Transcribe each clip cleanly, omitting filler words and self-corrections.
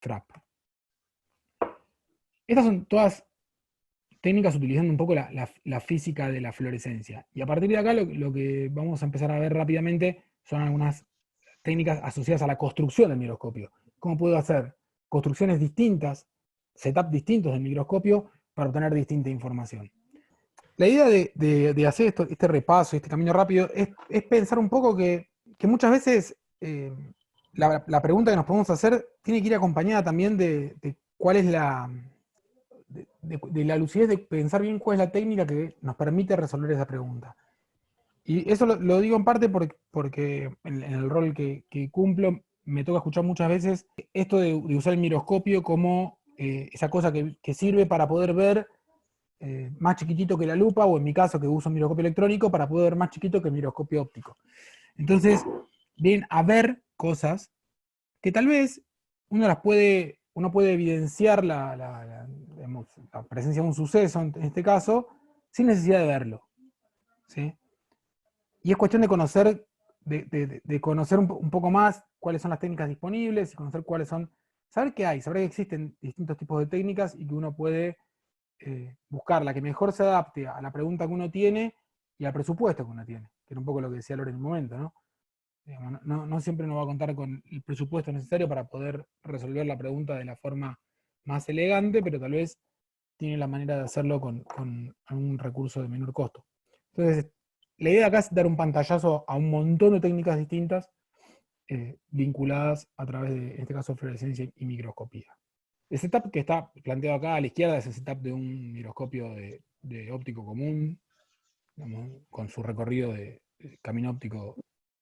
FRAP. Estas son todas técnicas utilizando un poco la física de la fluorescencia. Y a partir de acá lo que vamos a empezar a ver rápidamente son algunas técnicas asociadas a la construcción del microscopio. ¿Cómo puedo hacer construcciones distintas, setups distintos del microscopio para obtener distinta información? La idea de hacer este repaso, este camino rápido, es pensar un poco que muchas veces la pregunta que nos podemos hacer tiene que ir acompañada también de cuál es de la lucidez de pensar bien cuál es la técnica que nos permite resolver esa pregunta. Y eso lo digo en parte porque en el rol que cumplo me toca escuchar muchas veces esto de usar el microscopio como esa cosa que sirve para poder ver más chiquitito que la lupa, o en mi caso que uso un microscopio electrónico para poder ver más chiquito que el microscopio óptico. Entonces, vienen a ver cosas que tal vez uno puede evidenciar digamos, la presencia de un suceso, en este caso, sin necesidad de verlo. ¿Sí? Y es cuestión de conocer, de conocer un poco más cuáles son las técnicas disponibles, y conocer cuáles son, saber qué hay, saber que existen distintos tipos de técnicas y que uno puede buscar la que mejor se adapte a la pregunta que uno tiene y al presupuesto que uno tiene, que era un poco lo que decía Lore en un momento, ¿no? Digamos, no siempre uno va a contar con el presupuesto necesario para poder resolver la pregunta de la forma más elegante, pero tal vez tiene la manera de hacerlo con un recurso de menor costo. Entonces, la idea acá es dar un pantallazo a un montón de técnicas distintas vinculadas a través de, en este caso, fluorescencia y microscopía. El setup que está planteado acá a la izquierda es el setup de un microscopio de óptico común, digamos, con su recorrido de camino óptico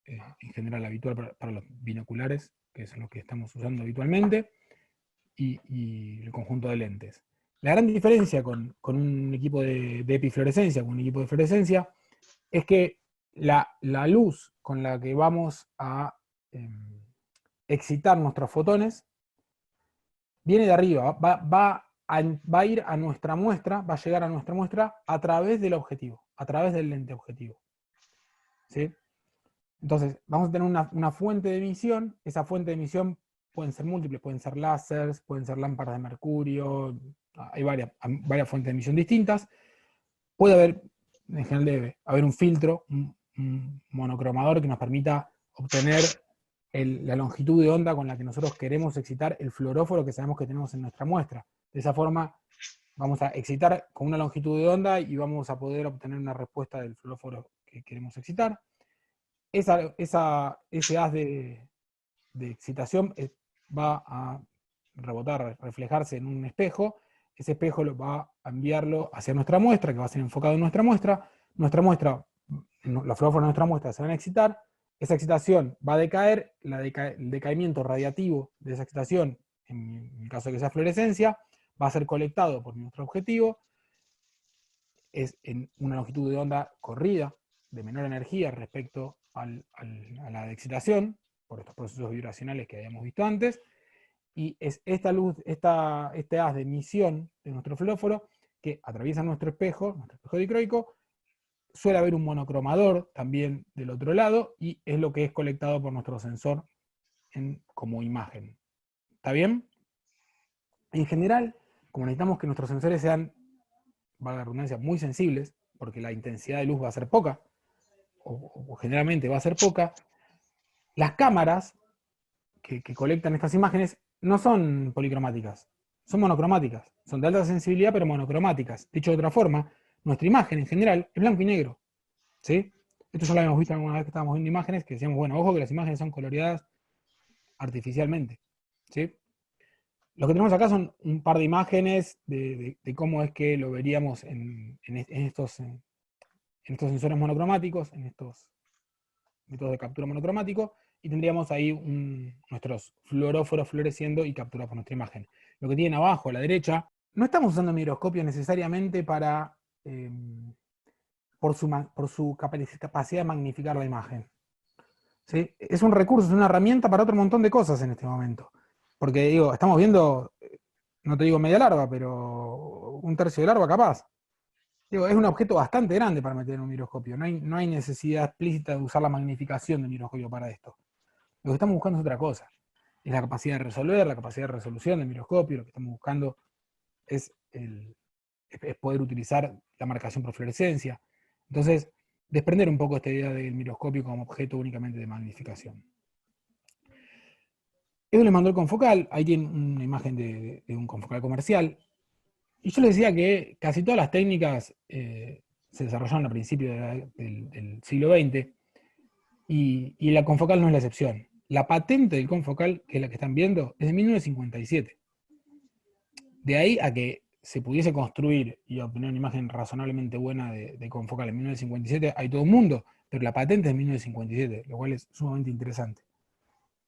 en general habitual para los binoculares, que son los que estamos usando habitualmente, y el conjunto de lentes. La gran diferencia con un equipo de epifluorescencia, con un equipo de fluorescencia, es que la luz con la que vamos a excitar nuestros fotones viene de arriba, va a ir a nuestra muestra, va a llegar a nuestra muestra a través del objetivo, a través del lente objetivo. ¿Sí? Entonces, vamos a tener una fuente de emisión. Esa fuente de emisión pueden ser múltiples, pueden ser láseres, pueden ser lámparas de mercurio, hay varias fuentes de emisión distintas. Puede haber, en general debe haber un filtro, un monocromador que nos permita obtener la longitud de onda con la que nosotros queremos excitar el fluoróforo que sabemos que tenemos en nuestra muestra. De esa forma vamos a excitar con una longitud de onda y vamos a poder obtener una respuesta del fluoróforo que queremos excitar. Ese haz de excitación va a rebotar, reflejarse en un espejo. Ese espejo va a enviarlo hacia nuestra muestra, que va a ser enfocado en nuestra muestra. Los fluoróforos de nuestra muestra se van a excitar. Esa excitación va a decaer. El decaimiento radiativo de esa excitación, en el caso de que sea fluorescencia, va a ser colectado por nuestro objetivo. Es en una longitud de onda corrida, de menor energía respecto a la de excitación, por estos procesos vibracionales que habíamos visto antes, y es esta luz, este haz de emisión de nuestro fluóforo que atraviesa nuestro espejo dicroico. Suele haber un monocromador también del otro lado, y es lo que es colectado por nuestro sensor como imagen. ¿Está bien? En general, como necesitamos que nuestros sensores sean, valga la redundancia, muy sensibles, porque la intensidad de luz va a ser poca, o generalmente va a ser poca, las cámaras que colectan estas imágenes no son policromáticas, son monocromáticas, son de alta sensibilidad pero monocromáticas. Dicho de otra forma, nuestra imagen en general es blanco y negro. ¿Sí? Esto ya lo habíamos visto alguna vez que estábamos viendo imágenes, que decíamos, bueno, ojo que las imágenes son coloreadas artificialmente. ¿Sí? Lo que tenemos acá son un par de imágenes de cómo es que lo veríamos en estos sensores monocromáticos, en estos métodos de captura monocromático, y tendríamos ahí nuestros fluoróforos floreciendo y capturados por nuestra imagen. Lo que tienen abajo a la derecha, no estamos usando microscopio necesariamente por su capacidad de magnificar la imagen. ¿Sí? Es un recurso, es una herramienta para otro montón de cosas en este momento. Porque digo, estamos viendo, no te digo media larva, pero un tercio de larva capaz. Digo, es un objeto bastante grande para meter en un microscopio. No hay necesidad explícita de usar la magnificación del microscopio para esto. Lo que estamos buscando es otra cosa. es la capacidad de resolver, la capacidad de resolución del microscopio. Lo que estamos buscando es poder utilizar la marcación por fluorescencia. Entonces, desprender un poco esta idea del microscopio como objeto únicamente de magnificación. Edu les mandó el confocal, ahí tienen una imagen de un confocal comercial. Y yo les decía que casi todas las técnicas se desarrollaron a principios del siglo XX, y la confocal no es la excepción. La patente del confocal, que es la que están viendo, es de 1957. De ahí a que se pudiese construir y obtener una imagen razonablemente buena de confocal en 1957, hay todo un mundo, pero la patente es de 1957, lo cual es sumamente interesante.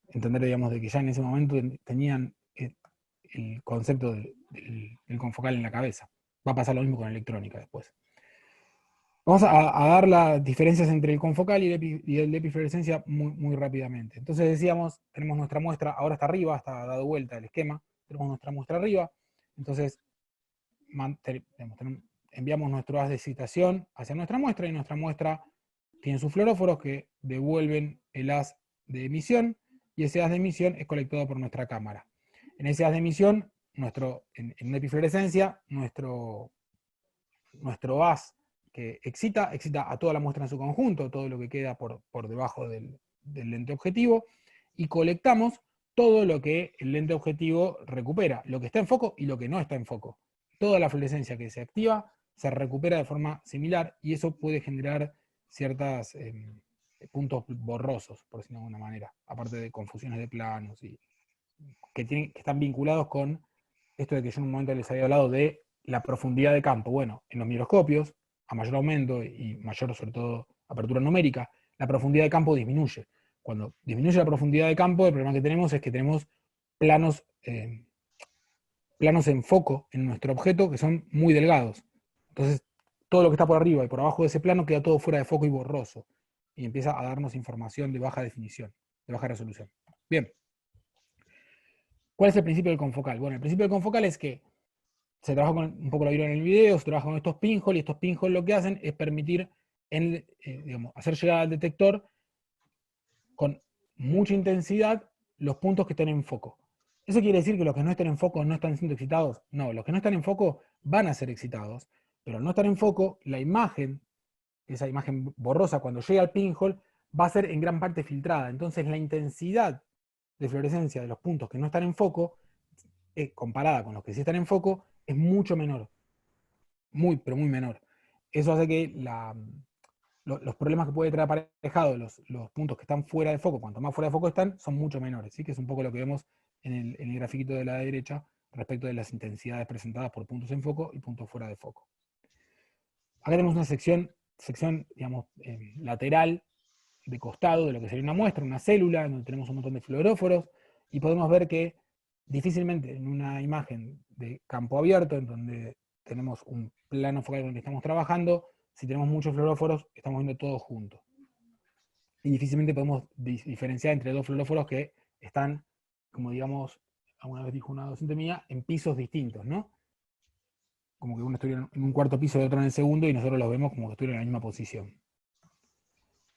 Entender, digamos, de que ya en ese momento tenían el concepto del confocal en la cabeza. Va a pasar lo mismo con electrónica después. Vamos a dar las diferencias entre el confocal y el de epifluorescencia muy rápidamente. Entonces decíamos, tenemos nuestra muestra, ahora está arriba, está dado vuelta el esquema, tenemos nuestra muestra arriba, entonces enviamos nuestro haz de excitación hacia nuestra muestra, y nuestra muestra tiene sus fluoróforos que devuelven el haz de emisión, y ese haz de emisión es colectado por nuestra cámara. En ese haz de emisión, en una epifluorescencia, nuestro haz que excita a toda la muestra en su conjunto, todo lo que queda por debajo del lente objetivo, y colectamos todo lo que el lente objetivo recupera, lo que está en foco y lo que no está en foco. Toda la fluorescencia que se activa se recupera de forma similar, y eso puede generar ciertos puntos borrosos, por decirlo de alguna manera, aparte de confusiones de planos, y que están vinculados con esto de que yo en un momento les había hablado de la profundidad de campo. Bueno, en los microscopios, a mayor aumento y mayor, sobre todo, apertura numérica, la profundidad de campo disminuye. Cuando disminuye la profundidad de campo, el problema que tenemos es que tenemos planos en foco en nuestro objeto que son muy delgados. Entonces, todo lo que está por arriba y por abajo de ese plano queda todo fuera de foco y borroso, y empieza a darnos información de baja definición, de baja resolución. Bien. ¿Cuál es el principio del confocal? Bueno, el principio del confocal es que se trabaja con, un poco lo vieron en el video, se trabaja con estos pinhole, y estos pinhole lo que hacen es permitir hacer llegar al detector con mucha intensidad los puntos que están en foco. ¿Eso quiere decir que los que no están en foco no están siendo excitados? No, los que no están en foco van a ser excitados, pero al no estar en foco, la imagen, esa imagen borrosa, cuando llega al pinhole, va a ser en gran parte filtrada. Entonces la intensidad de fluorescencia de los puntos que no están en foco, comparada con los que sí están en foco, es mucho menor. Pero muy menor. Eso hace que los problemas que puede traer aparejado los puntos que están fuera de foco, cuanto más fuera de foco están, son mucho menores. ¿Sí? Que es un poco lo que vemos en el grafiquito de la derecha respecto de las intensidades presentadas por puntos en foco y puntos fuera de foco. Acá tenemos una sección digamos, lateral, de costado, de lo que sería una muestra, una célula, donde tenemos un montón de fluoróforos, y podemos ver que difícilmente en una imagen de campo abierto, en donde tenemos un plano focal con el que estamos trabajando, si tenemos muchos fluoróforos, estamos viendo todo junto. Y difícilmente podemos diferenciar entre dos fluoróforos que están, como digamos, alguna vez dijo una docente mía, en pisos distintos, ¿no? Como que uno estuviera en un cuarto piso y otro en el segundo, y nosotros los vemos como que estuvieran en la misma posición.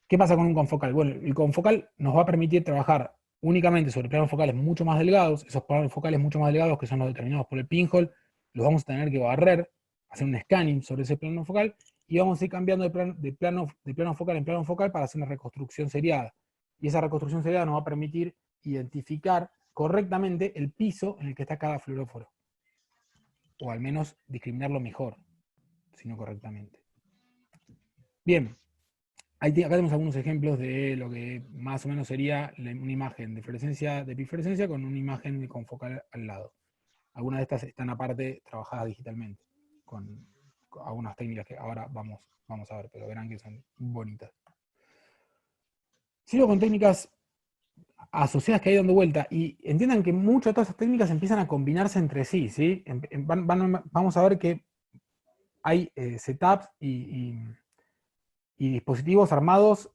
¿Qué pasa con un confocal? Bueno, el confocal nos va a permitir trabajar únicamente sobre planos focales mucho más delgados. Esos planos focales mucho más delgados, que son los determinados por el pinhole, los vamos a tener que barrer, hacer un scanning sobre ese plano focal, y vamos a ir cambiando de plano focal en plano focal para hacer una reconstrucción seriada. Y esa reconstrucción seriada nos va a permitir identificar correctamente el piso en el que está cada fluoróforo, o al menos discriminarlo mejor, si no correctamente. Bien. Acá tenemos algunos ejemplos de lo que más o menos sería una imagen de epifluorescencia con una imagen de confocal al lado. Algunas de estas están aparte trabajadas digitalmente, con algunas técnicas que ahora vamos a ver, pero verán que son bonitas. Sigo con técnicas asociadas que hay dando vuelta, y entiendan que muchas de todas esas técnicas empiezan a combinarse entre sí, ¿sí? Vamos a ver que hay setups y dispositivos armados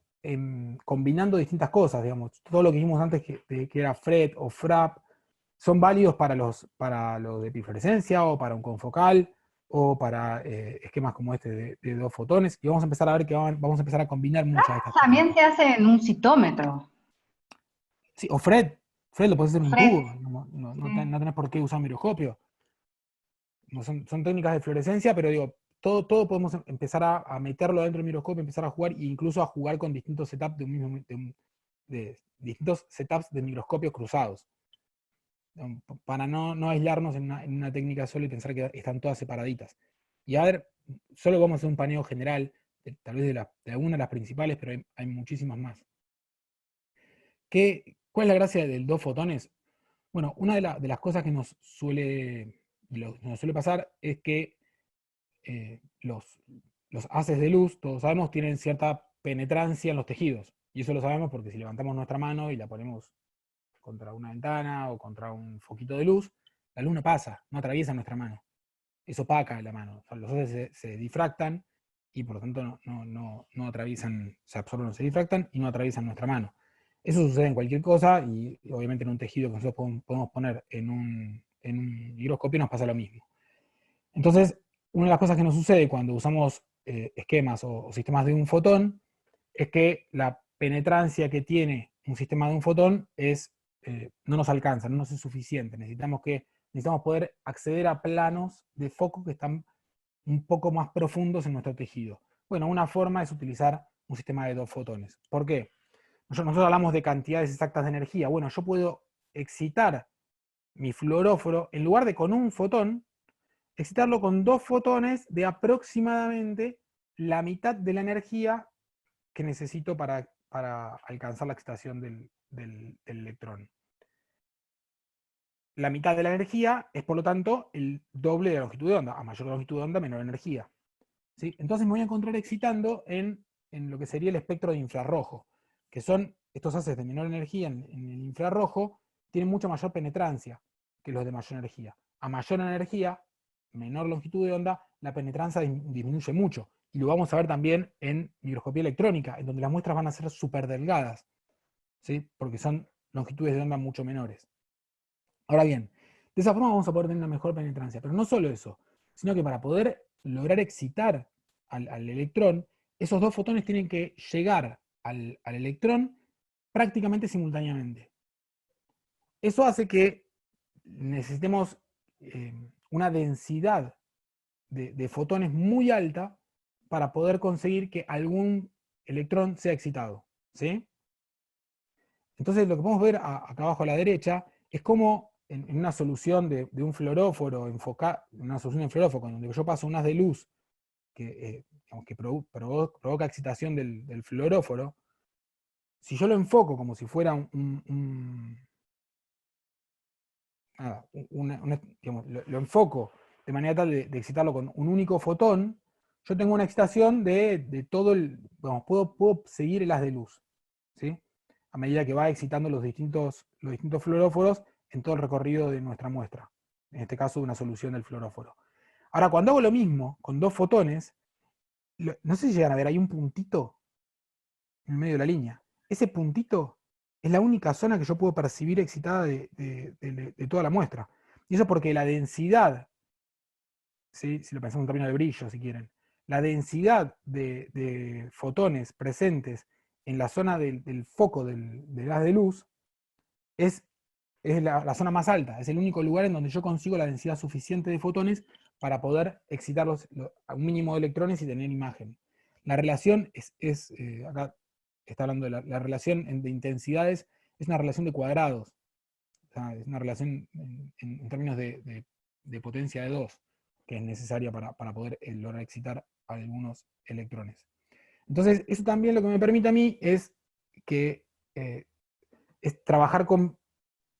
combinando distintas cosas, digamos. Todo lo que vimos antes que era FRET o FRAP, son válidos para los de epifluorescencia, o para un confocal, o para esquemas como este de dos fotones, y vamos a empezar a ver que vamos a empezar a combinar muchas de estas También técnicas. se hace en un citómetro. Sí, o FRET. Fred, lo podés hacer un Fred, tubo, sí. no tenés por qué usar un microscopio. No son técnicas de fluorescencia, pero digo, todo podemos empezar a meterlo dentro del microscopio, empezar a jugar e incluso a jugar con distintos setups de distintos setups de microscopios cruzados. Para no aislarnos en una técnica sola y pensar que están todas separaditas. Y a ver, solo vamos a hacer un paneo general, tal vez de algunas de las principales, pero hay muchísimas más. ¿Cuál es la gracia del dos fotones? Bueno, una de las cosas que nos suele pasar es que los haces de luz, todos sabemos, tienen cierta penetrancia en los tejidos. Y eso lo sabemos porque si levantamos nuestra mano y la ponemos contra una ventana o contra un foquito de luz, la luz no pasa, no atraviesa nuestra mano. Es opaca la mano. O sea, los haces se difractan y por lo tanto no atraviesan, se absorben o se difractan y no atraviesan nuestra mano. Eso sucede en cualquier cosa y obviamente en un tejido que nosotros podemos poner en un higroscopio nos pasa lo mismo. Entonces, una de las cosas que nos sucede cuando usamos esquemas o sistemas de un fotón es que la penetrancia que tiene un sistema de un fotón no nos alcanza, no nos es suficiente. Necesitamos poder acceder a planos de foco que están un poco más profundos en nuestro tejido. Bueno, una forma es utilizar un sistema de dos fotones. ¿Por qué? Nosotros hablamos de cantidades exactas de energía. Bueno, yo puedo excitar mi fluoróforo, en lugar de con un fotón, excitarlo con dos fotones de aproximadamente la mitad de la energía que necesito para alcanzar la excitación del electrón. La mitad de la energía es, por lo tanto, el doble de la longitud de onda. A mayor longitud de onda, menor energía. ¿Sí? Entonces me voy a encontrar excitando en lo que sería el espectro de infrarrojo, que son estos haces de menor energía en el infrarrojo, tienen mucha mayor penetrancia que los de mayor energía. A mayor energía, menor longitud de onda, la penetrancia disminuye mucho. Y lo vamos a ver también en microscopía electrónica, en donde las muestras van a ser súper delgadas, ¿sí? Porque son longitudes de onda mucho menores. Ahora bien, de esa forma vamos a poder tener una mejor penetrancia. Pero no solo eso, sino que para poder lograr excitar al electrón, esos dos fotones tienen que llegar al electrón prácticamente simultáneamente. Eso hace que necesitemos una densidad de fotones muy alta para poder conseguir que algún electrón sea excitado. ¿Sí? Entonces lo que podemos ver acá abajo a la derecha es como en una solución de un fluoróforo, una solución de fluoróforo, donde yo paso un haz de luz que provoca excitación del fluoróforo, si yo lo enfoco como si fuera digamos, lo enfoco de manera tal de excitarlo con un único fotón, yo tengo una excitación de todo vamos, puedo seguir el haz de luz, ¿sí? A medida que va excitando los distintos fluoróforos en todo el recorrido de nuestra muestra, en este caso una solución del fluoróforo. Ahora, cuando hago lo mismo con dos fotones, no sé si llegan a ver, hay un puntito en el medio de la línea. Ese puntito es la única zona que yo puedo percibir excitada de toda la muestra. Y eso porque la densidad, ¿sí? Si lo pensamos en términos de brillo, si quieren, la densidad de fotones presentes en la zona del foco del haz de luz es la zona más alta, es el único lugar en donde yo consigo la densidad suficiente de fotones para poder excitar a un mínimo de electrones y tener imagen. La relación acá está hablando de la relación de intensidades, es una relación de cuadrados, o sea, es una relación en términos de potencia de 2, que es necesaria para poder lograr excitar algunos electrones. Entonces, eso también lo que me permite a mí que, es trabajar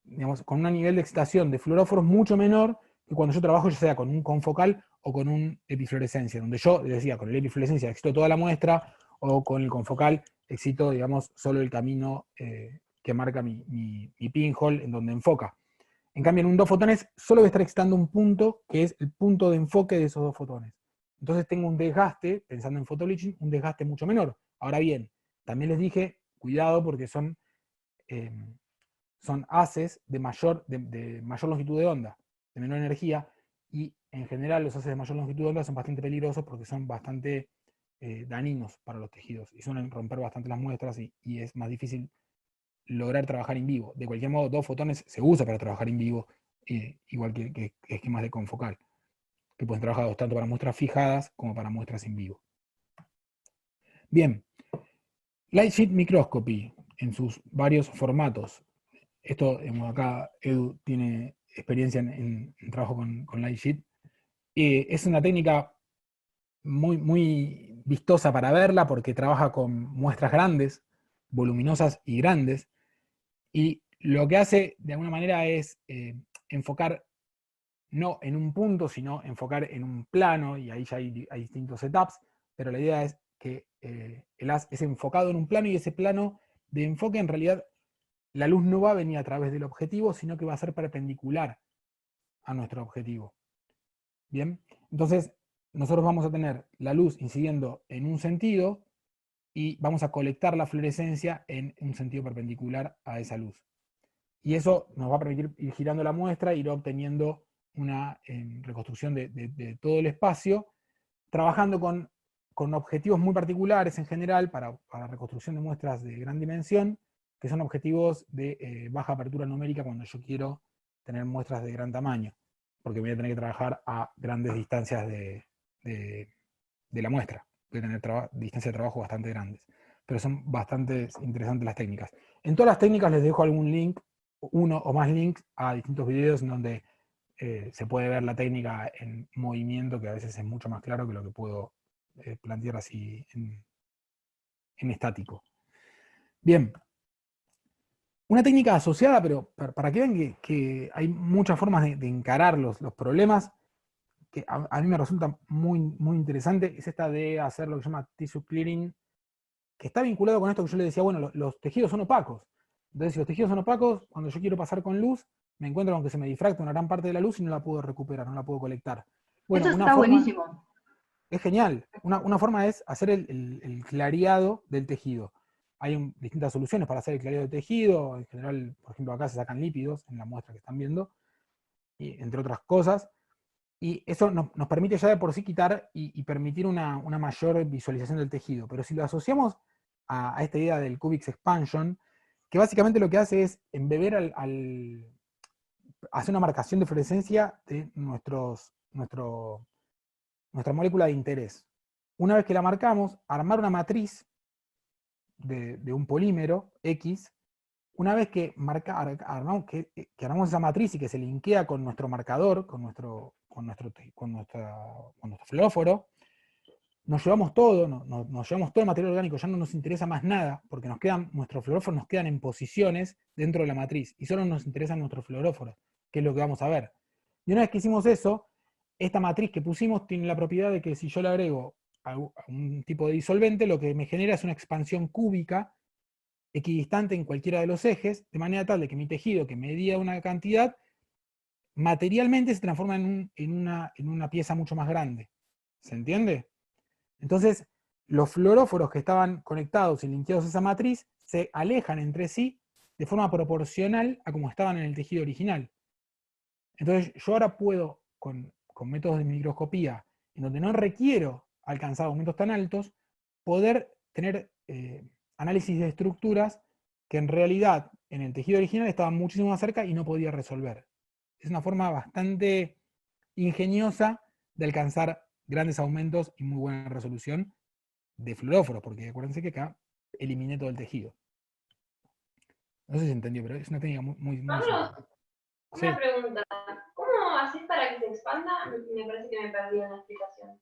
digamos, con un nivel de excitación de fluoróforos mucho menor que cuando yo trabajo ya sea con un confocal o con un epifluorescencia, donde yo, les decía, con el epifluorescencia excito toda la muestra, o con el confocal excito, digamos, solo el camino que marca mi pinhole en donde enfoca. En cambio, en un dos fotones solo voy a estar excitando un punto, que es el punto de enfoque de esos dos fotones. Entonces tengo un desgaste, pensando en photobleaching, un desgaste mucho menor. Ahora bien, también les dije, cuidado porque eh, son haces de mayor longitud de onda, de menor energía, y en general los haces de mayor longitud de onda son bastante peligrosos porque son bastante dañinos para los tejidos y suelen romper bastante las muestras y es más difícil lograr trabajar en vivo. De cualquier modo, 2 fotones se usa para trabajar en vivo, igual que esquemas de confocal, que pueden trabajar tanto para muestras fijadas como para muestras en vivo. Bien, Light Sheet Microscopy, en sus varios formatos. Esto, acá Edu tiene experiencia en trabajo con Light Sheet. Es una técnica muy vistosa para verla porque trabaja con muestras grandes, voluminosas y grandes, y lo que hace de alguna manera es enfocar no en un punto, sino enfocar en un plano, y ahí ya hay distintos setups, pero la idea es que el haz es enfocado en un plano, y ese plano de enfoque en realidad la luz no va a venir a través del objetivo, sino que va a ser perpendicular a nuestro objetivo. Bien, entonces nosotros vamos a tener la luz incidiendo en un sentido y vamos a colectar la fluorescencia en un sentido perpendicular a esa luz. Y eso nos va a permitir ir girando la muestra, ir obteniendo una reconstrucción de todo el espacio, trabajando con objetivos muy particulares en general para reconstrucción de muestras de gran dimensión, que son objetivos de baja apertura numérica cuando yo quiero tener muestras de gran tamaño, porque voy a tener que trabajar a grandes distancias de la muestra. Voy a tener distancias de trabajo bastante grandes. Pero son bastante interesantes las técnicas. En todas las técnicas les dejo algún link, uno o más links a distintos videos en donde se puede ver la técnica en movimiento, que a veces es mucho más claro que lo que puedo plantear así en estático. Bien. Una técnica asociada, pero para que vean que hay muchas formas de encarar los problemas, que a mí me resulta muy interesante, es esta de hacer lo que se llama tissue clearing, que está vinculado con esto que yo le decía, bueno, los tejidos son opacos. Entonces, si los tejidos son opacos, cuando yo quiero pasar con luz, me encuentro con que se me difracta una gran parte de la luz y no la puedo recuperar, no la puedo colectar. Bueno, Eso una está forma, buenísimo. es genial, una forma es hacer el clareado del tejido. Hay distintas soluciones para hacer el clareado del tejido, en general, por ejemplo, acá se sacan lípidos en la muestra que están viendo, y, entre otras cosas, y eso nos permite ya de por sí quitar y permitir una mayor visualización del tejido. Pero si lo asociamos a esta idea del Cubics Expansion, que básicamente lo que hace es embeber hacer una marcación de fluorescencia de nuestra molécula de interés. Una vez que la marcamos, armar una matriz de un polímero X. Una vez que armamos esa matriz y que se linkea con nuestro marcador, con nuestro fluóforo, nos llevamos todo, nos llevamos todo el material orgánico, ya no nos interesa más nada, porque nuestros fluoróforos nos quedan en posiciones dentro de la matriz, y solo nos interesan nuestros fluoróforos, que es lo que vamos a ver. Y una vez que hicimos eso, esta matriz que pusimos tiene la propiedad de que si yo le agrego a un tipo de disolvente, lo que me genera es una expansión cúbica equidistante en cualquiera de los ejes, de manera tal de que mi tejido, que medía una cantidad, materialmente se transforma en una pieza mucho más grande. ¿Se entiende? Entonces, los fluoróforos que estaban conectados y linkeados a esa matriz se alejan entre sí de forma proporcional a como estaban en el tejido original. Entonces, yo ahora puedo, con métodos de microscopía, en donde no requiero alcanzar aumentos tan altos, poder tener análisis de estructuras que en realidad en el tejido original estaban muchísimo más cerca y no podía resolver. Es una forma bastante ingeniosa de alcanzar grandes aumentos y muy buena resolución de fluoróforos, porque acuérdense que acá eliminé todo el tejido. No sé si se entendió, pero es una técnica muy Pablo, simple. una Sí. pregunta. ¿Cómo haces para que se expanda? Me parece que me perdí en la explicación.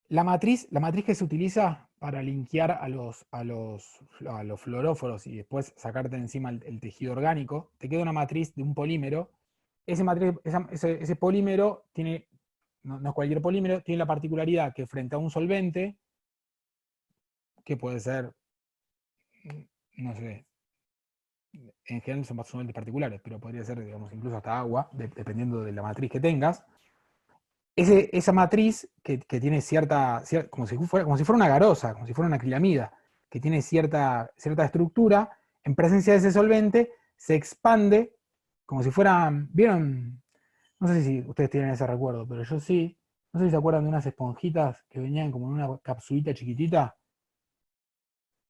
La matriz que se utiliza para linkear a los fluoróforos y después sacarte encima el tejido orgánico, te queda una matriz de un polímero. Ese polímero tiene, no es cualquier polímero, tiene la particularidad que frente a un solvente, que puede ser, no sé, en general son solventes particulares, pero podría ser, digamos, incluso hasta agua, dependiendo de la matriz que tengas. Esa matriz que tiene como si fuera una garosa, como si fuera una acrilamida, que tiene cierta estructura, en presencia de ese solvente, se expande como si fuera, ¿vieron? No sé si ustedes tienen ese recuerdo, pero yo sí. No sé si se acuerdan de unas esponjitas que venían como en una capsulita chiquitita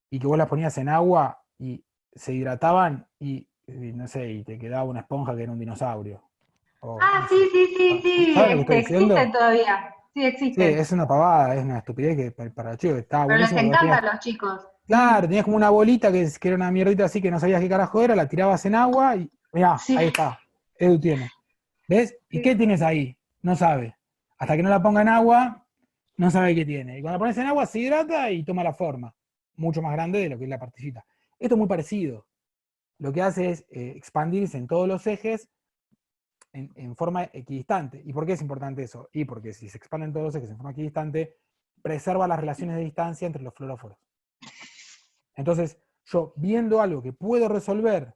y que vos las ponías en agua y se hidrataban y no sé, y te quedaba una esponja que era un dinosaurio. O, Ah, no sé. sí, sí, sí, sí, ¿Sabes lo que estoy existen diciendo? todavía. Sí, Sí, existen. es una pavada, es una estupidez que para chicos estaba Pero les buenísimo porque vos encantan tenías, los chicos. claro, tenías como una bolita que era una mierdita así que no sabías qué carajo era, la tirabas en agua y mirá, Sí, ahí está, Edu tiene. ¿Ves? ¿Y qué sí. tienes ahí? No sabe. Hasta que no la ponga en agua, no sabe qué tiene. Y cuando la pones en agua se hidrata y toma la forma, mucho más grande de lo que es la partecita. Esto es muy parecido. Lo que hace es expandirse en todos los ejes en forma equidistante. ¿Y por qué es importante eso? Y porque si se expanden todos los ejes en forma equidistante, preserva las relaciones de distancia entre los fluoróforos. Entonces, yo viendo algo que puedo resolver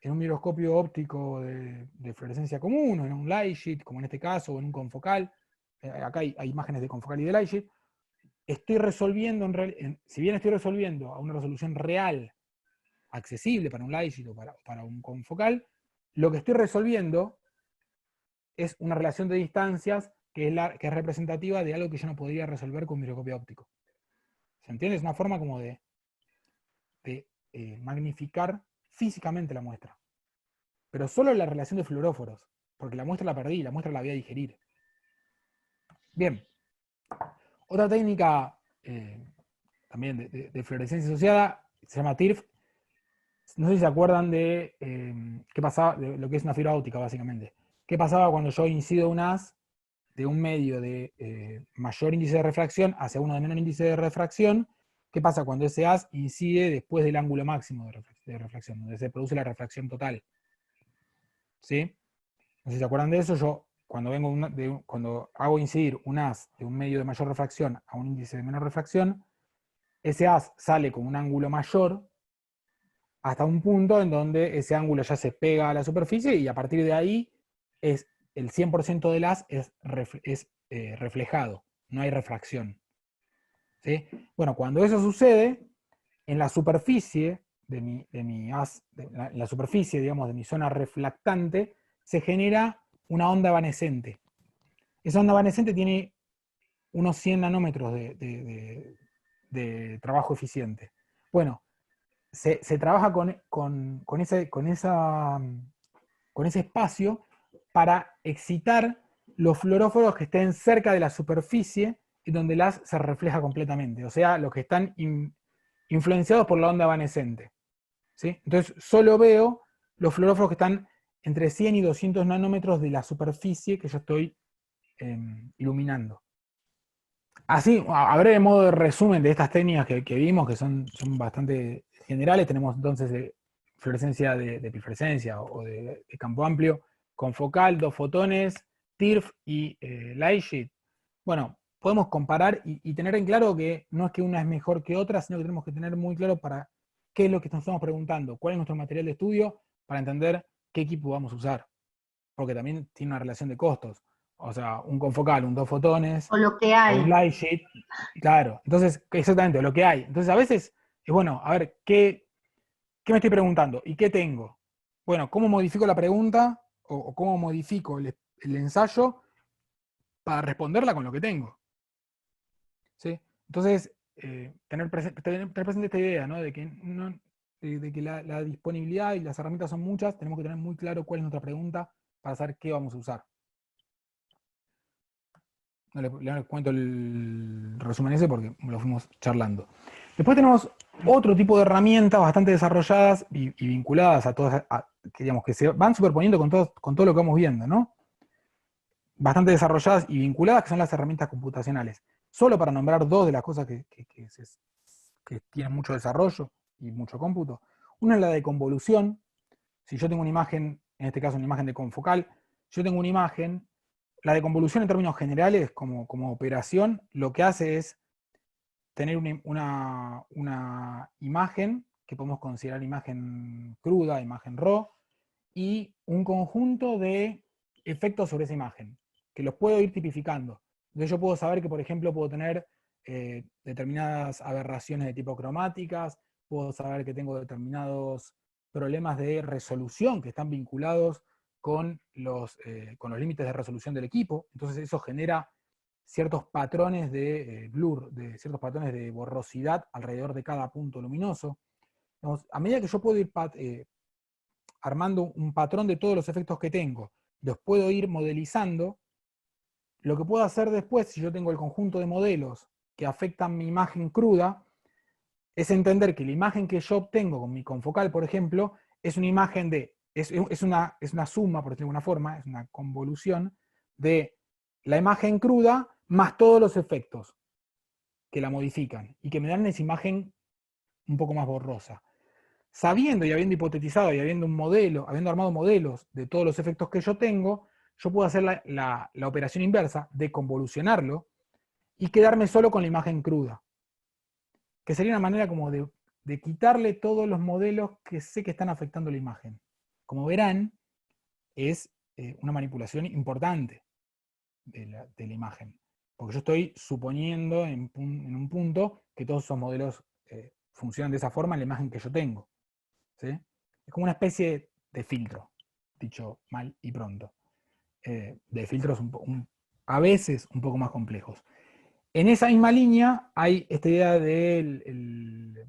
en un microscopio óptico de fluorescencia común, o en un light sheet, como en este caso, o en un confocal, acá hay imágenes de confocal y de light sheet, estoy resolviendo, si bien estoy resolviendo a una resolución real, accesible para un light sheet o para un confocal, lo que estoy resolviendo es una relación de distancias que es representativa de algo que yo no podría resolver con un microscopio óptico. ¿Se entiende? Es una forma como de magnificar físicamente la muestra. Pero solo la relación de fluoróforos, porque la muestra la perdí, la muestra la voy a digerir. Bien, otra técnica también de fluorescencia asociada se llama TIRF. No sé si se acuerdan de qué pasaba, de lo que es una fibra óptica, básicamente. ¿Qué pasaba cuando yo incido un haz de un medio de mayor índice de refracción hacia uno de menor índice de refracción? ¿Qué pasa cuando ese haz incide después del ángulo máximo de refracción, donde se produce la refracción total? ¿Sí? No sé si se acuerdan de eso. Yo, cuando hago incidir un haz de un medio de mayor refracción a un índice de menor refracción, ese haz sale con un ángulo mayor hasta un punto en donde ese ángulo ya se pega a la superficie y a partir de ahí el 100% del haz es reflejado, no hay refracción. ¿Sí? Bueno, cuando eso sucede, en la superficie de mi haz, en la superficie, digamos, de mi zona reflectante, se genera una onda evanescente. Esa onda evanescente tiene unos 100 nanómetros de trabajo eficiente. Bueno, se trabaja con ese espacio para excitar los fluoróforos que estén cerca de la superficie y donde el haz se refleja completamente, o sea, los que están influenciados por la onda evanescente. ¿Sí? Entonces, solo veo los fluoróforos que están entre 100 y 200 nanómetros de la superficie que yo estoy iluminando. Así, a breve modo de resumen de estas técnicas que vimos, que son bastante generales, tenemos entonces fluorescencia de epifluorescencia o de campo amplio, con focal, dos fotones, TIRF y light sheet. Bueno, podemos comparar y tener en claro que no es que una es mejor que otra, sino que tenemos que tener muy claro para qué es lo que nos estamos preguntando, cuál es nuestro material de estudio, para entender qué equipo vamos a usar. Porque también tiene una relación de costos. O sea, un confocal, un dos fotones, O lo que o un hay. light sheet, claro. Entonces, exactamente, lo que hay. Entonces, a veces es bueno, a ver, ¿qué me estoy preguntando? ¿Y qué tengo? Bueno, ¿cómo modifico la pregunta o cómo modifico el ensayo para responderla con lo que tengo? ¿Sí? Entonces, tener presente esta idea, ¿no? De que la disponibilidad y las herramientas son muchas, tenemos que tener muy claro cuál es nuestra pregunta para saber qué vamos a usar. No les cuento el resumen ese porque lo fuimos charlando. Después tenemos otro tipo de herramientas bastante desarrolladas y vinculadas a todas, que, digamos, que se van superponiendo con todo lo que vamos viendo, ¿no? Bastante desarrolladas y vinculadas, que son las herramientas computacionales. Solo para nombrar dos de las cosas que tienen mucho desarrollo y mucho cómputo. Una es la de convolución. Si yo tengo una imagen, en este caso una imagen de confocal, yo tengo una imagen. La de convolución en términos generales, como operación, lo que hace es tener una imagen, que podemos considerar imagen cruda, imagen RAW, y un conjunto de efectos sobre esa imagen, que los puedo ir tipificando. Entonces yo puedo saber que, por ejemplo, puedo tener determinadas aberraciones de tipo cromáticas, puedo saber que tengo determinados problemas de resolución que están vinculados con los límites de resolución del equipo. Entonces eso genera ciertos patrones de blur, de ciertos patrones de borrosidad alrededor de cada punto luminoso. Digamos, a medida que yo puedo ir armando un patrón de todos los efectos que tengo, los puedo ir modelizando, lo que puedo hacer después, si yo tengo el conjunto de modelos que afectan mi imagen cruda, es entender que la imagen que yo obtengo con mi confocal, por ejemplo, es una imagen es una suma, por decirlo de alguna forma, es una convolución de la imagen cruda más todos los efectos que la modifican y que me dan esa imagen un poco más borrosa. Sabiendo y habiendo hipotetizado y habiendo habiendo armado modelos de todos los efectos que yo tengo, yo puedo hacer la operación inversa de convolucionarlo y quedarme solo con la imagen cruda. Que sería una manera como de quitarle todos los modelos que sé que están afectando la imagen. Como verán, es una manipulación importante de la imagen. Porque yo estoy suponiendo en un punto que todos esos modelos funcionan de esa forma en la imagen que yo tengo. ¿Sí? Es como una especie de filtro, dicho mal y pronto. De filtros a veces un poco más complejos. En esa misma línea hay esta idea del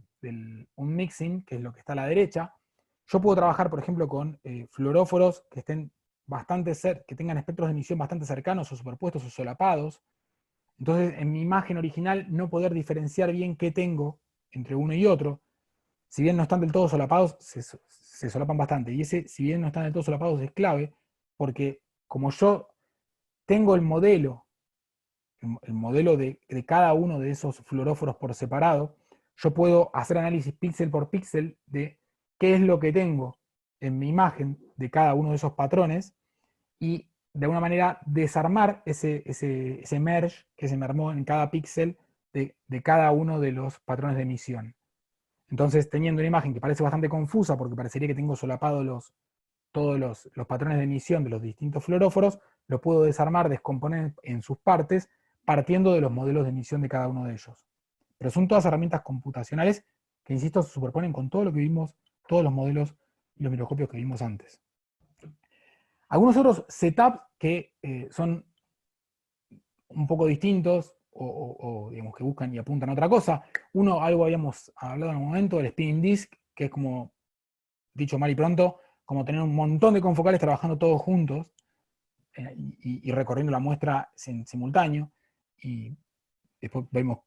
un mixing, que es lo que está a la derecha. Yo puedo trabajar, por ejemplo, con fluoróforos que estén que tengan espectros de emisión bastante cercanos o superpuestos o solapados. Entonces, en mi imagen original no poder diferenciar bien qué tengo entre uno y otro. Si bien no están del todo solapados, se solapan bastante. Y ese, si bien no están del todo solapados, es clave, porque como yo tengo el modelo de cada uno de esos fluoróforos por separado, yo puedo hacer análisis píxel por píxel de qué es lo que tengo en mi imagen de cada uno de esos patrones y de alguna manera desarmar ese merge que se me armó en cada píxel de cada uno de los patrones de emisión. Entonces, teniendo una imagen que parece bastante confusa porque parecería que tengo solapados todos los patrones de emisión de los distintos fluoróforos, lo puedo desarmar, descomponer en sus partes, partiendo de los modelos de emisión de cada uno de ellos. Pero son todas herramientas computacionales que, insisto, se superponen con todo lo que vimos, todos los modelos y los microscopios que vimos antes. Algunos otros setups que son un poco distintos o digamos que buscan y apuntan a otra cosa. Uno, algo habíamos hablado en un momento, el spinning disk, que es como, dicho mal y pronto, como tener un montón de confocales trabajando todos juntos y recorriendo la muestra en simultáneo, y después vemos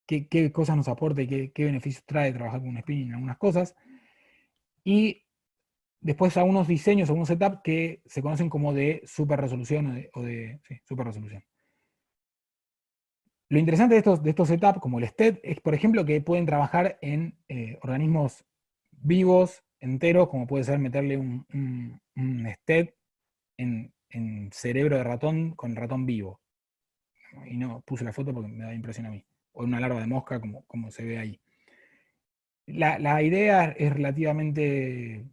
qué cosas nos aporta y qué beneficios trae trabajar con un spinning en algunas cosas. Y después algunos diseños, algunos setups que se conocen como de super resolución sí, super resolución. Lo interesante de estos setups, como el STED, es, por ejemplo, que pueden trabajar en organismos vivos, enteros, como puede ser meterle un STED en cerebro de ratón con ratón vivo. Y no puse la foto porque me da impresión a mí. O una larva de mosca, como se ve ahí. La idea es relativamente,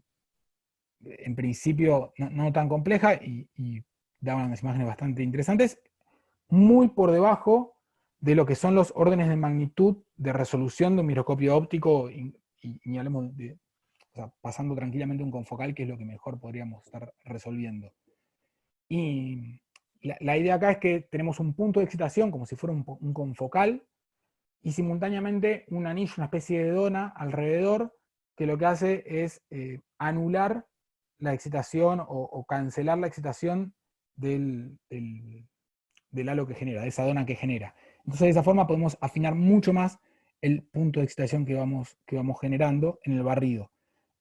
en principio, no tan compleja y da unas imágenes bastante interesantes, muy por debajo de lo que son los órdenes de magnitud de resolución de un microscopio óptico y hablemos o sea, pasando tranquilamente un confocal, que es lo que mejor podríamos estar resolviendo. Y la idea acá es que tenemos un punto de excitación como si fuera un confocal y simultáneamente un anillo, una especie de dona alrededor, que lo que hace es anular la excitación o cancelar la excitación del halo que genera, de esa dona que genera. Entonces de esa forma podemos afinar mucho más el punto de excitación que vamos generando en el barrido.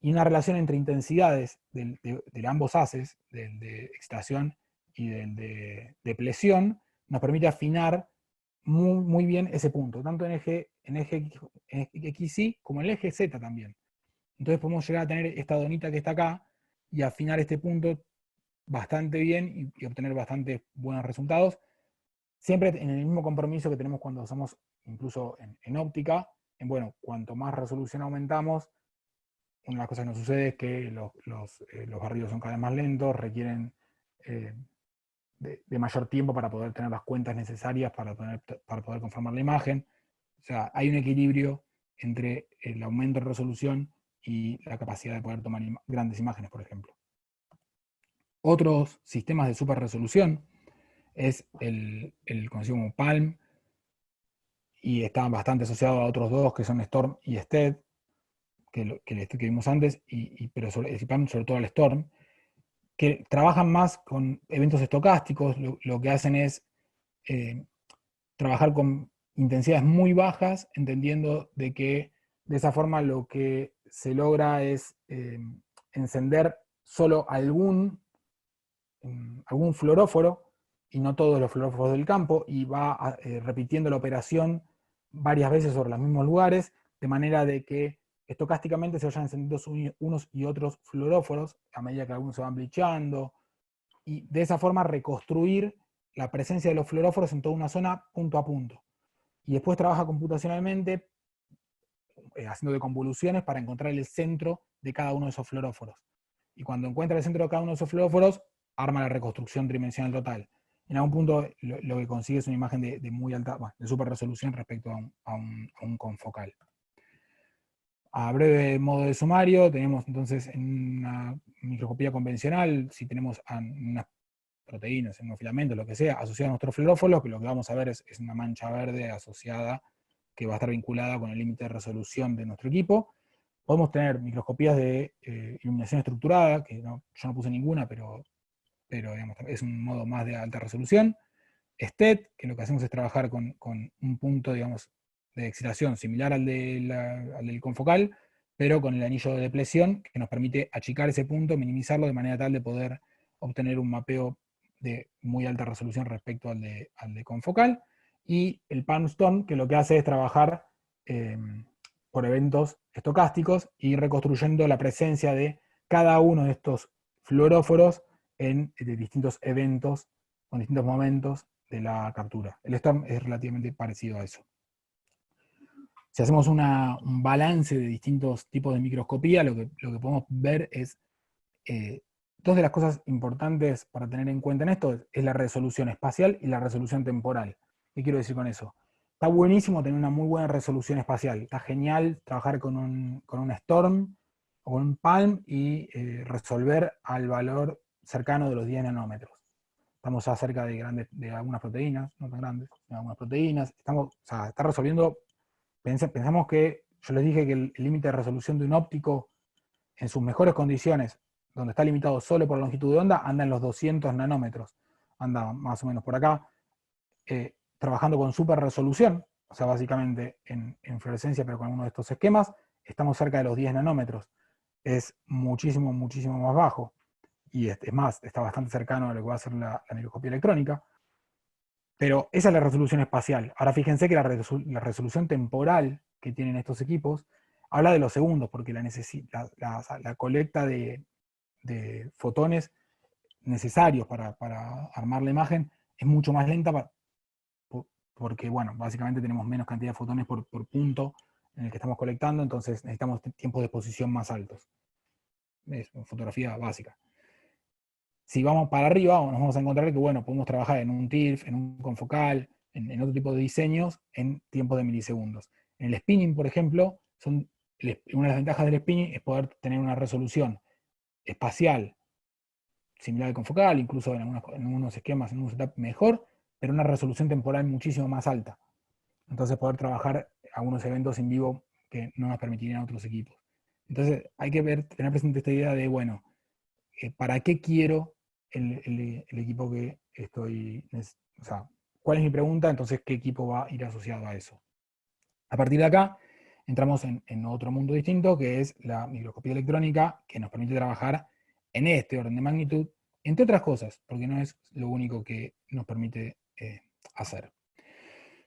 Y una relación entre intensidades de ambos haces, del de excitación y del de depresión, nos permite afinar muy bien ese punto, tanto en eje XY como en el eje Z también. Entonces podemos llegar a tener esta donita que está acá y afinar este punto bastante bien y obtener bastante buenos resultados. Siempre en el mismo compromiso que tenemos cuando usamos incluso en óptica, bueno, cuanto más resolución aumentamos, una de las cosas que nos sucede es que los barridos son cada vez más lentos, requieren de mayor tiempo para poder tener las cuentas necesarias para poder conformar la imagen. O sea, hay un equilibrio entre el aumento de resolución y la capacidad de poder tomar grandes imágenes, por ejemplo. Otros sistemas de super resolución es el conocido como PALM, y está bastante asociado a otros dos que son Storm y STED. que vimos antes, pero el CIPAM sobre todo al Storm, que trabajan más con eventos estocásticos, lo que hacen es trabajar con intensidades muy bajas, entendiendo de que de esa forma lo que se logra es encender solo algún fluoróforo, y no todos los fluoróforos del campo, y va repitiendo la operación varias veces sobre los mismos lugares, de manera de que estocásticamente se vayan encendiendo unos y otros fluoróforos a medida que algunos se van blicheando, y de esa forma reconstruir la presencia de los fluoróforos en toda una zona punto a punto. Y después trabaja computacionalmente haciendo de convoluciones para encontrar el centro de cada uno de esos fluoróforos. Y cuando encuentra el centro de cada uno de esos fluoróforos, arma la reconstrucción tridimensional total. En algún punto lo que consigue es una imagen de muy alta, bueno, de super resolución respecto a un confocal. A breve modo de sumario, tenemos entonces en una microscopía convencional, si tenemos unas proteínas, en unos filamentos, lo que sea, asociadas a nuestros fluoróforos, que lo que vamos a ver es una mancha verde asociada que va a estar vinculada con el límite de resolución de nuestro equipo. Podemos tener microscopías de iluminación estructurada, que yo no puse ninguna, pero digamos, es un modo más de alta resolución. STET, que lo que hacemos es trabajar con un punto, digamos, de excitación similar al del confocal, pero con el anillo de depresión, que nos permite achicar ese punto, minimizarlo de manera tal de poder obtener un mapeo de muy alta resolución respecto al de confocal. Y el PalmStorm, que lo que hace es trabajar por eventos estocásticos y reconstruyendo la presencia de cada uno de estos fluoróforos en distintos eventos, con distintos momentos de la captura. El Storm es relativamente parecido a eso. Si hacemos un balance de distintos tipos de microscopía, lo que podemos ver es dos de las cosas importantes para tener en cuenta en esto es la resolución espacial y la resolución temporal. ¿Qué quiero decir con eso? Está buenísimo tener una muy buena resolución espacial. Está genial trabajar con un Storm o con un Palm y resolver al valor cercano de los 10 nanómetros. Estamos ya cerca de algunas proteínas, no tan grandes, de algunas proteínas. Está resolviendo. Pensamos que, yo les dije que el límite de resolución de un óptico en sus mejores condiciones, donde está limitado solo por longitud de onda, anda en los 200 nanómetros. Anda más o menos por acá, trabajando con super resolución, o sea, básicamente en fluorescencia, pero con uno de estos esquemas, estamos cerca de los 10 nanómetros. Es muchísimo, muchísimo más bajo. Y es más, está bastante cercano a lo que va a ser la microscopía electrónica. Pero esa es la resolución espacial. Ahora fíjense que la resolución temporal que tienen estos equipos habla de los segundos, porque la colecta de fotones necesarios para armar la imagen es mucho más lenta porque, bueno, básicamente tenemos menos cantidad de fotones por punto en el que estamos colectando, entonces necesitamos tiempos de exposición más altos. Es una fotografía básica. Si vamos para arriba, nos vamos a encontrar que, bueno, podemos trabajar en un TIRF, en un confocal, en otro tipo de diseños, en tiempos de milisegundos. En el spinning, por ejemplo, una de las ventajas del spinning es poder tener una resolución espacial similar al confocal, incluso en algunos esquemas, en un setup mejor, pero una resolución temporal muchísimo más alta. Entonces poder trabajar algunos eventos en vivo que no nos permitirían otros equipos. Entonces hay que tener presente esta idea de, bueno, ¿para qué quiero el equipo que estoy, o sea, cuál es mi pregunta? Entonces, ¿qué equipo va a ir asociado a eso? A partir de acá, entramos en otro mundo distinto, que es la microscopía electrónica, que nos permite trabajar en este orden de magnitud, entre otras cosas, porque no es lo único que nos permite hacer.